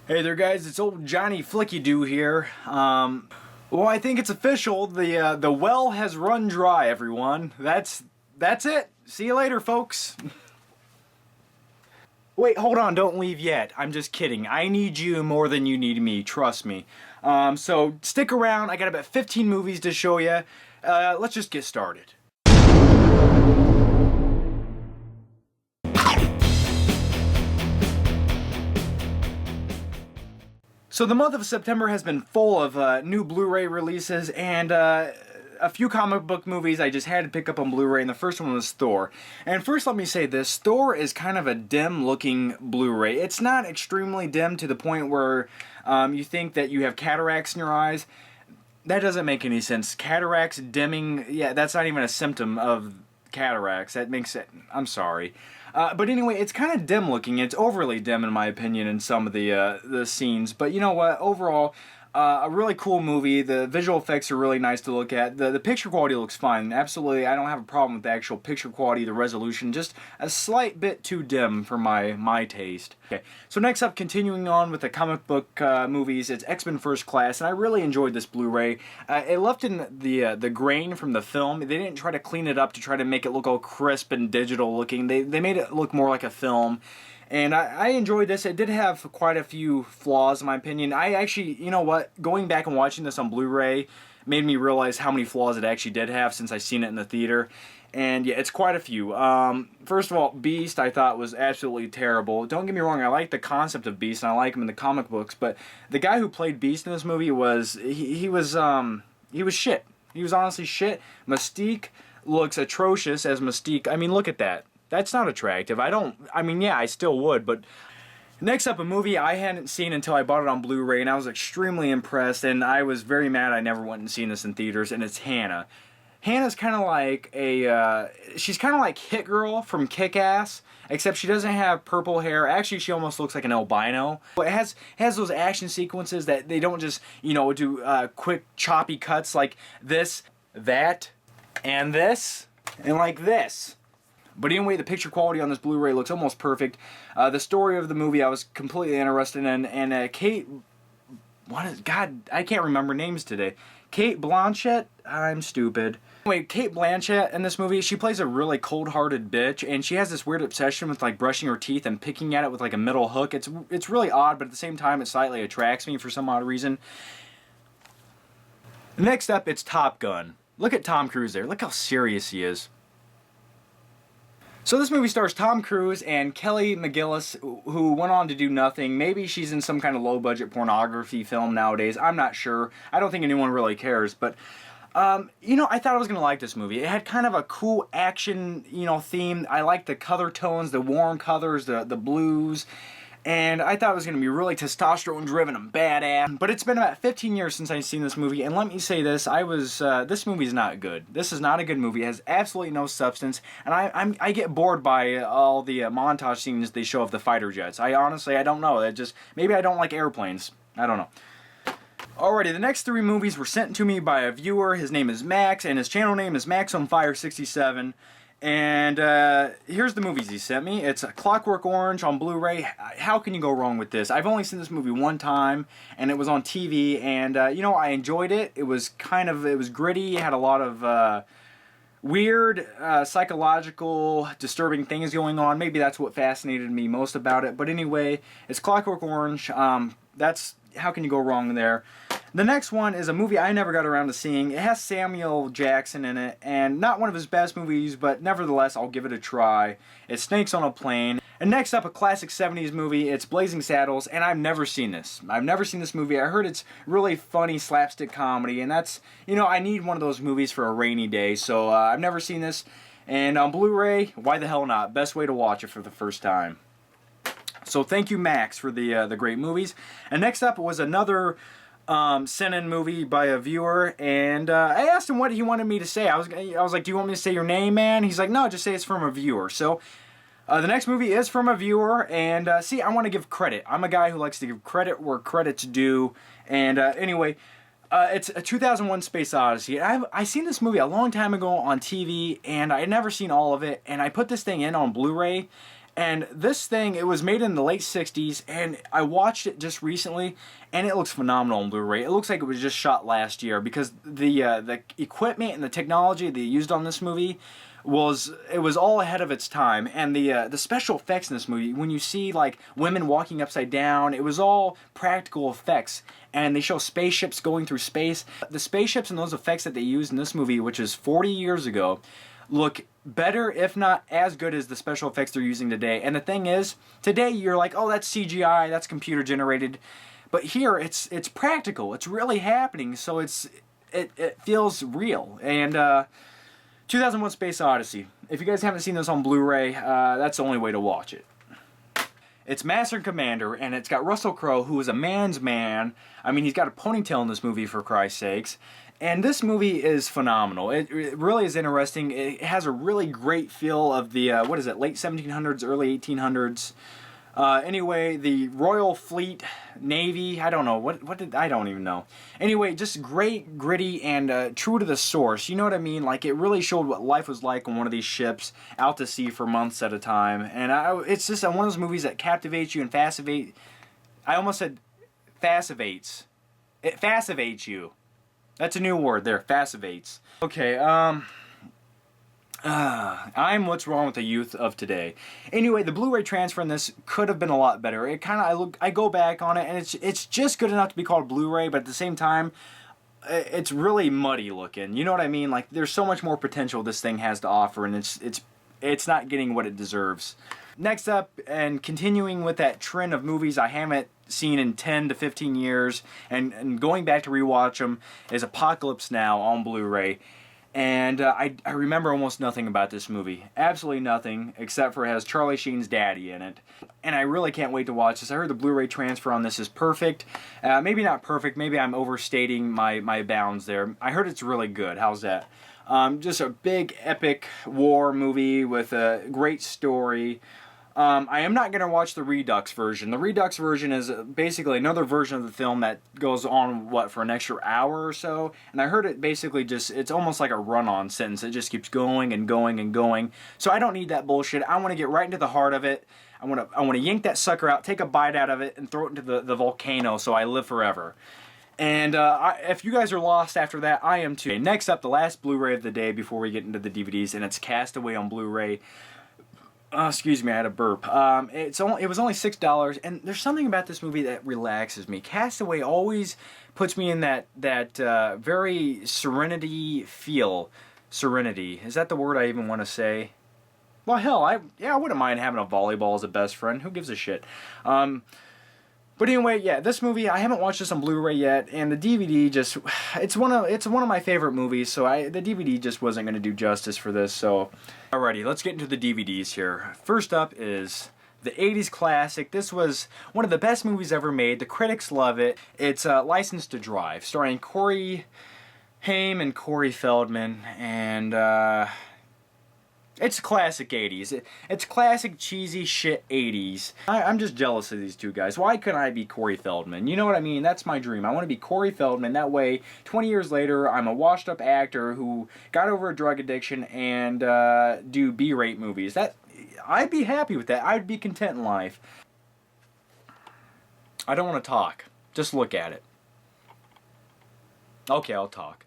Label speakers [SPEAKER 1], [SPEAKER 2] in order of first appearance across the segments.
[SPEAKER 1] Hey there guys, it's old Johnny Flicky-Doo here. Well, I think it's official. The well has run dry, everyone. That's it. See you later, folks. Wait, hold on, don't leave yet. I'm just kidding. I need you more than you need me, trust me. So stick around. I got about 15 movies to show you. Let's just get started. So the month of September has been full of new Blu-ray releases and a few comic book movies I just had to pick up on Blu-ray, and the first one was Thor. And first let me say this, Thor is kind of a dim looking Blu-ray. It's not extremely dim to the point where you think that you have cataracts in your eyes. That doesn't make any sense. Cataracts, dimming, yeah, that's not even a symptom of cataracts. That makes it, I'm sorry. But anyway, it's kind of dim looking. It's overly dim in my opinion in some of the scenes. But you know what? Overall, a really cool movie. The visual effects are really nice to look at. The picture quality looks fine. Absolutely, I don't have a problem with the actual picture quality, the resolution. Just a slight bit too dim for my taste. Okay, so next up, continuing on with the comic book movies, it's X-Men First Class, and I really enjoyed this Blu-ray. It left in the grain from the film. They didn't try to clean it up to try to make it look all crisp and digital looking. They made it look more like a film. And I enjoyed this. It did have quite a few flaws, in my opinion. I actually, you know what, going back and watching this on Blu-ray made me realize how many flaws it actually did have since I seen it in the theater. And yeah, it's quite a few. First of all, Beast I thought was absolutely terrible. Don't get me wrong, I like the concept of Beast and I like him in the comic books, but the guy who played Beast in this movie was, he was shit. He was honestly shit. Mystique looks atrocious as Mystique. I mean, look at that. That's not attractive. I mean, yeah, I still would, but... Next up, a movie I hadn't seen until I bought it on Blu-ray, and I was extremely impressed, and I was very mad I never went and seen this in theaters, and it's Hanna. Hanna's kind of like she's kind of like Hit Girl from Kick-Ass, except she doesn't have purple hair. Actually, she almost looks like an albino. But it has those action sequences that they don't just, you know, do quick, choppy cuts like this, that, and this, and like this. But anyway, the picture quality on this Blu-ray looks almost perfect. The story of the movie I was completely interested in, and Kate... God, I can't remember names today. Cate Blanchett? I'm stupid. Anyway, Cate Blanchett in this movie, she plays a really cold-hearted bitch, and she has this weird obsession with, like, brushing her teeth and picking at it with, like, a metal hook. It's really odd, but at the same time, it slightly attracts me for some odd reason. Next up, it's Top Gun. Look at Tom Cruise there. Look how serious he is. So this movie stars Tom Cruise and Kelly McGillis, who went on to do nothing. Maybe she's in some kind of low-budget pornography film nowadays. I'm not sure. I don't think anyone really cares. But, you know, I thought I was going to like this movie. It had kind of a cool action, you know, theme. I liked the color tones, the warm colors, the blues. And I thought it was going to be really testosterone-driven and badass. But it's been about 15 years since I've seen this movie, and let me say this, this movie's not good. This is not a good movie. It has absolutely no substance, and I get bored by all the montage scenes they show of the fighter jets. I don't know. Maybe I don't like airplanes. I don't know. Alrighty, the next three movies were sent to me by a viewer. His name is Max, and his channel name is MaxOnFire67. And here's the movies he sent me. It's Clockwork Orange on Blu-ray. How can you go wrong with this? I've only seen this movie one time, and it was on TV, and you know, I enjoyed it. It was gritty. It had a lot of weird, psychological, disturbing things going on. Maybe that's what fascinated me most about it. But anyway, it's Clockwork Orange. How can you go wrong there? The next one is a movie I never got around to seeing. It has Samuel Jackson in it, and not one of his best movies, but nevertheless, I'll give it a try. It's Snakes on a Plane. And next up, a classic 70s movie. It's Blazing Saddles, and I've never seen this. I've never seen this movie. I heard it's really funny slapstick comedy, and that's, you know, I need one of those movies for a rainy day, so I've never seen this. And on Blu-ray, why the hell not? Best way to watch it for the first time. So thank you, Max, for the great movies. And next up was another sent-in movie by a viewer, and I asked him what he wanted me to say. I was like, do you want me to say your name, man? He's like, no, just say it's from a viewer. So the next movie is from a viewer, and see, I want to give credit. I'm a guy who likes to give credit where credit's due. And anyway, it's a 2001 Space Odyssey. I seen this movie a long time ago on TV, and I had never seen all of it, and I put this thing in on Blu-ray. And this thing, it was made in the late 60s, and I watched it just recently, and it looks phenomenal on Blu-ray. It looks like it was just shot last year, because the equipment and the technology they used on this movie was all ahead of its time. And the special effects in this movie, when you see like women walking upside down, it was all practical effects, and they show spaceships going through space. The spaceships and those effects that they used in this movie, which is 40 years ago, look better, if not as good as the special effects they're using today. And the thing is, today you're like, oh, that's CGI, that's computer generated. But here it's practical. It's really happening, so it feels real. And 2001: Space Odyssey. If you guys haven't seen this on Blu-ray, that's the only way to watch it. It's Master and Commander, and it's got Russell Crowe, who is a man's man. I mean, he's got a ponytail in this movie, for Christ's sakes. And this movie is phenomenal. It really is interesting. It has a really great feel of the, what is it, late 1700s, early 1800s. Anyway, the Royal Fleet, Navy, I don't know, I don't even know. Anyway, just great, gritty, and true to the source, you know what I mean? Like, it really showed what life was like on one of these ships, out to sea for months at a time. And it's just one of those movies that captivates you and fascinates, I almost said fascinates. It fascinates you. That's a new word there, fascinates. Okay, I'm what's wrong with the youth of today. Anyway, the Blu-ray transfer in this could have been a lot better. It kind of, I go back on it, and it's just good enough to be called Blu-ray, but at the same time, it's really muddy looking. You know what I mean? Like, there's so much more potential this thing has to offer, and it's not getting what it deserves. Next up, and continuing with that trend of movies I haven't seen in 10 to 15 years, and going back to rewatch them, is Apocalypse Now on Blu-ray. And I remember almost nothing about this movie. Absolutely nothing, except for it has Charlie Sheen's daddy in it. And I really can't wait to watch this. I heard the Blu-ray transfer on this is perfect. Maybe not perfect, maybe I'm overstating my bounds there. I heard it's really good. How's that? Just a big, epic war movie with a great story. I am not going to watch the Redux version. The Redux version is basically another version of the film that goes on, what, for an extra hour or so? And I heard it basically it's almost like a run-on sentence. It just keeps going and going and going. So I don't need that bullshit. I want to get right into the heart of it. I want to yank that sucker out, take a bite out of it, and throw it into the volcano so I live forever. And if you guys are lost after that, I am too. Next up, the last Blu-ray of the day before we get into the DVDs, and it's Castaway on Blu-ray. Excuse me, I had a burp. It was only $6, and there's something about this movie that relaxes me. Castaway always puts me in that very serenity feel. Serenity. Is that the word I even want to say? Well, hell, I wouldn't mind having a volleyball as a best friend. Who gives a shit? But anyway, yeah, this movie, I haven't watched this on Blu-ray yet, and the DVD just, it's one of my favorite movies, so the DVD just wasn't going to do justice for this, so. Alrighty, let's get into the DVDs here. First up is the 80s classic. This was one of the best movies ever made. The critics love it. It's License to Drive, starring Corey Haim and Corey Feldman, and it's classic 80s. It's classic cheesy shit 80s. I'm just jealous of these two guys. Why couldn't I be Corey Feldman? You know what I mean? That's my dream. I want to be Corey Feldman. That way, 20 years later, I'm a washed up actor who got over a drug addiction and do B-rate movies. I'd be happy with that. I'd be content in life. I don't want to talk. Just look at it. Okay, I'll talk.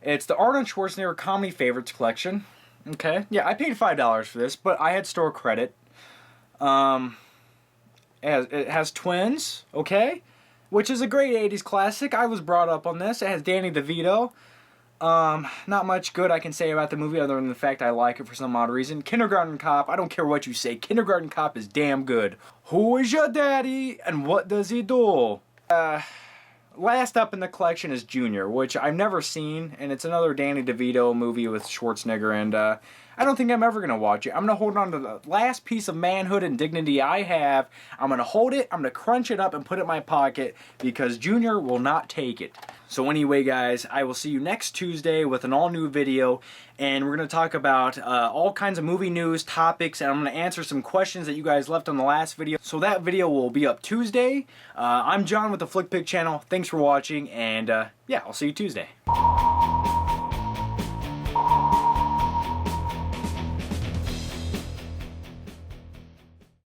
[SPEAKER 1] It's the Arnold Schwarzenegger Comedy Favorites Collection. Okay, yeah, I paid $5 for this, but I had store credit. It has twins, okay, which is a great 80s classic. I was brought up on this. It has Danny DeVito. Not much good I can say about the movie other than the fact I like it for some odd reason. Kindergarten Cop, I don't care what you say. Kindergarten Cop is damn good. Who is your daddy, and what does he do? Last up in the collection is Junior, which I've never seen, and it's another Danny DeVito movie with Schwarzenegger, and I don't think I'm ever going to watch it. I'm going to hold on to the last piece of manhood and dignity I have. I'm going to hold it, I'm going to crunch it up and put it in my pocket, because Junior will not take it. So anyway, guys, I will see you next Tuesday with an all-new video, and we're going to talk about all kinds of movie news, topics, and I'm going to answer some questions that you guys left on the last video. So that video will be up Tuesday. I'm John with the Flick Pick channel. Thanks for watching, and yeah, I'll see you Tuesday.